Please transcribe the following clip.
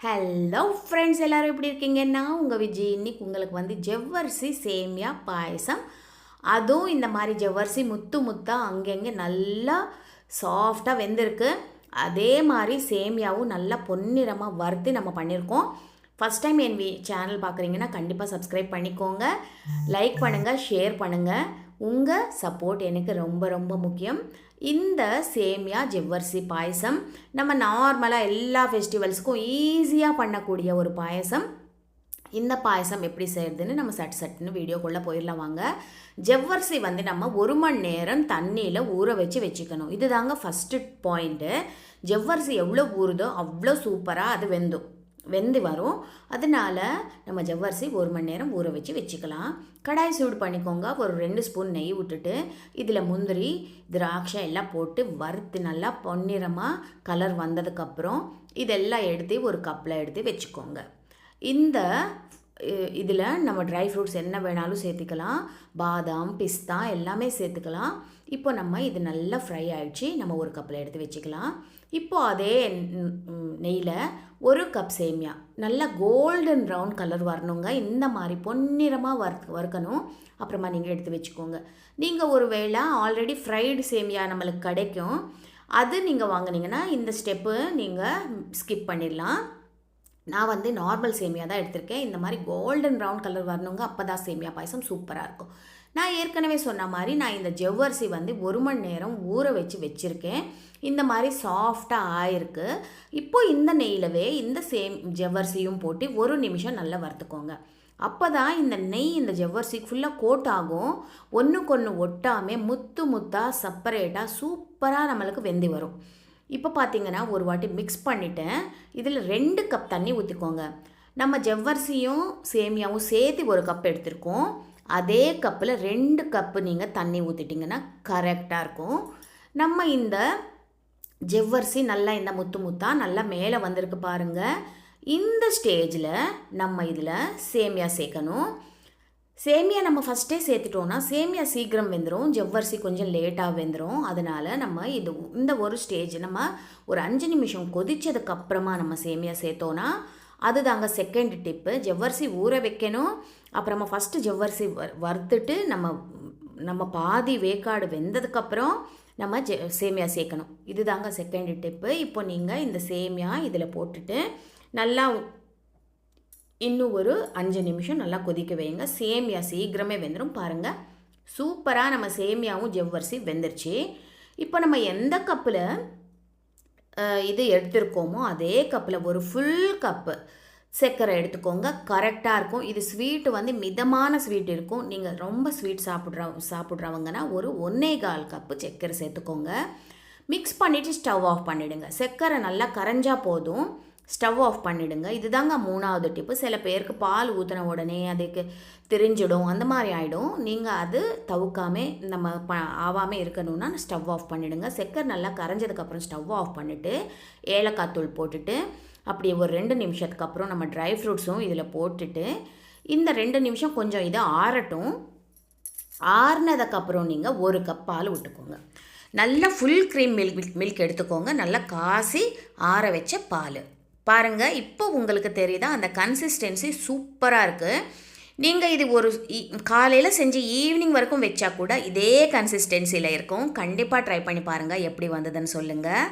Hello friends, எல்லோரும் எப்படி இருக்கீங்க? நான் உங்கள் விஜய். இன்னைக்கு உங்களுக்கு வந்து ஜவ்வரிசி சேமியா பாயசம், அதுவும் இந்த மாதிரி ஜவ்வரிசி முத்து முத்தாக அங்கங்கே நல்லா சாஃப்டாக வெந்திருக்கு. அதே மாதிரி சேமியாவும் நல்லா பொன்னிறமாக வறுத்து நம்ம பண்ணியிருக்கோம். ஃபஸ்ட் டைம் என் சேனல் பார்க்குறீங்கன்னா கண்டிப்பாக சப்ஸ்கிரைப் பண்ணிக்கோங்க, லைக் பண்ணுங்கள், ஷேர் பண்ணுங்கள். உங்கள் சப்போர்ட் எனக்கு ரொம்ப ரொம்ப முக்கியம். இந்த சேமியா ஜவ்வரிசி பாயசம் நம்ம நார்மலாக எல்லா ஃபெஸ்டிவல்ஸுக்கும் ஈஸியாக பண்ணக்கூடிய ஒரு பாயசம். இந்த பாயசம் எப்படி செய்கிறதுன்னு நம்ம சட்டுன்னு வீடியோக்குள்ளே போயிடலாம் வாங்க. ஜவ்வரிசி வந்து நம்ம 1 மணி நேரம் தண்ணியில் ஊற வச்சுக்கணும். இது தாங்க ஃபஸ்ட்டு பாயிண்ட்டு. ஜவ்வரிசி எவ்வளோ ஊறுதோ அவ்வளோ சூப்பராக அது வெந்து வரும். அதனால் நம்ம ஜவ்வரிசி 1 மணி நேரம் ஊற வச்சுக்கலாம். கடாய் சூடு பண்ணிக்கோங்க. ஒரு 2 ஸ்பூன் நெய் விட்டுட்டு இதில் முந்திரி திராட்சை எல்லாம் போட்டு வறுத்து நல்லா பொன்னிறமாக கலர் வந்ததுக்கப்புறம் இதெல்லாம் எடுத்து ஒரு கப்பில் எடுத்து வச்சுக்கோங்க. இதில் நம்ம ட்ரை ஃப்ரூட்ஸ் என்ன வேணாலும் சேர்த்துக்கலாம். பாதாம், பிஸ்தா எல்லாமே சேர்த்துக்கலாம். இப்போ நம்ம இது நல்லா ஃப்ரை ஆகிடுச்சு. நம்ம ஒரு கப்பில் எடுத்து வச்சுக்கலாம். இப்போது அதே நெய்யில் 1 கப் சேமியா நல்லா கோல்டன் ப்ரௌன் கலர் வரணுங்க. இந்த மாதிரி பொன்னிறமாக வறுக்கணும். அப்புறமா நீங்கள் எடுத்து வச்சுக்கோங்க. நீங்கள் ஒரு வேளை ஆல்ரெடி ஃப்ரைடு சேமியா நம்மளுக்கு கிடைக்கும், அது நீங்கள் வாங்கினீங்கன்னா இந்த ஸ்டெப்பு நீங்கள் ஸ்கிப் பண்ணிடலாம். நான் வந்து நார்மல் சேமியா தான் எடுத்திருக்கேன். இந்த மாதிரி கோல்டன் ப்ரௌன் கலர் வரணுங்க. அப்போ தான் சேமியா பாயசம் சூப்பராக இருக்கும். நான் ஏற்கனவே சொன்ன மாதிரி நான் இந்த ஜவ்வரிசி வந்து 1 மணி நேரம் ஊற வச்சுருக்கேன். இந்த மாதிரி சாஃப்டாக ஆயிருக்கு. இப்போது இந்த நெய்யிலவே இந்த ஜவ்வரிசியும் போட்டு 1 நிமிஷம் நல்லா வறுத்துக்கோங்க. அப்போ தான் இந்த நெய் இந்த ஜவ்வரிசி ஃபுல்லாக கோட் ஆகும். ஒன்றுக்கொன்று ஒட்டாமல் முத்து முத்தாக செப்பரேட்டாக சூப்பராக நம்மளுக்கு வெந்து வரும். இப்போ பார்த்தீங்கன்னா ஒரு வாட்டி மிக்ஸ் பண்ணிவிட்டேன். இதில் 2 கப் தண்ணி ஊற்றிக்கோங்க. நம்ம ஜவ்வரிசியும் சேமியாவும் சேர்த்து 1 கப் எடுத்துருக்கோம். அதே கப்பில் 2 கப்பு நீங்கள் தண்ணி ஊற்றிட்டிங்கன்னா கரெக்டாக இருக்கும். நம்ம இந்த ஜவ்வரிசி நல்லா இந்த முத்தாக நல்லா மேலே வந்திருக்கு பாருங்கள். இந்த ஸ்டேஜில் நம்ம இதில் சேமியா சேர்க்கணும். சேமியா நம்ம ஃபஸ்ட்டே சேர்த்துட்டோன்னா சேமியா சீக்கிரம் வெந்துடும், ஜவ்வரிசி கொஞ்சம் லேட்டாக வெந்துடும். அதனால் நம்ம இந்த ஒரு ஸ்டேஜ் நம்ம ஒரு 5 நிமிஷம் கொதித்ததுக்கப்புறமா நம்ம சேமியா சேர்த்தோன்னா அதுதாங்க செகண்ட் டிப்பு. ஜவ்வரிசி ஊற வைக்கணும். அப்புறமா ஃபஸ்ட்டு ஜவ்வரிசி வறுத்துட்டு நம்ம பாதி வேக்காடு வெந்ததுக்கப்புறம் நம்ம சேமியா சேர்க்கணும். இது தாங்க செகண்ட் டிப்பு. இப்போ நீங்கள் இந்த சேமியா இதில் போட்டுட்டு நல்லா இன்னும் ஒரு 5 நிமிஷம் நல்லா கொதிக்க வைங்க. சேமியா சீக்கிரமே வெந்துடும் பாருங்கள். சூப்பராக நம்ம சேமியாவும் ஜவ்வரிசி வெந்துருச்சு. இப்போ நம்ம எந்த கப்பில் இது எடுத்துருக்கோமோ அதே கப்பில் ஒரு ஃபுல் கப்பு சர்க்கரை எடுத்துக்கோங்க. கரெக்டாக இருக்கும். இது ஸ்வீட்டு வந்து மிதமான ஸ்வீட் இருக்கும். நீங்கள் ரொம்ப ஸ்வீட் சாப்பிட்றவங்கன்னா ஒரு 1.25 கப்பு சர்க்கரை சேர்த்துக்கோங்க. மிக்ஸ் பண்ணிவிட்டு ஸ்டவ் ஆஃப் பண்ணிவிடுங்க. சர்க்கரை நல்லா கரைஞ்சா போதும், ஸ்டவ் ஆஃப் பண்ணிவிடுங்க. இதுதாங்க 3வது டிப்பு. சில பேருக்கு பால் ஊற்றின உடனே அதுக்கு திரிஞ்சிடும், அந்த மாதிரி ஆகிடும். நீங்கள் அது தவுக்காமே நம்ம ஆகாமல் இருக்கணும்னா ஸ்டவ் ஆஃப் பண்ணிவிடுங்க. சர்க்கரை நல்லா கரைஞ்சதுக்கப்புறம் ஸ்டவ் ஆஃப் பண்ணிவிட்டு ஏலக்காய் தூள் போட்டுட்டு அப்படி ஒரு 2 நிமிஷத்துக்கு அப்புறம் நம்ம ட்ரை ஃப்ரூட்ஸும் இதில் போட்டுட்டு இந்த 2 நிமிஷம் கொஞ்சம் இதை ஆறட்டும். ஆறுனதுக்கப்புறம் நீங்கள் 1 கப் பால் விட்டுக்கோங்க. நல்லா ஃபுல் க்ரீம் மில்க் எடுத்துக்கோங்க. நல்லா காசி ஆற வச்ச பால் பாருங்கள். இப்போ உங்களுக்கு தெரியுதா அந்த கன்சிஸ்டன்சி சூப்பராக இருக்குது. நீங்கள் இது ஒரு காலையில் செஞ்சு ஈவினிங் வரைக்கும் வச்சா கூட இதே கன்சிஸ்டன்சியில் இருக்கும். கண்டிப்பாக ட்ரை பண்ணி பாருங்கள், எப்படி வந்ததுன்னு சொல்லுங்கள்.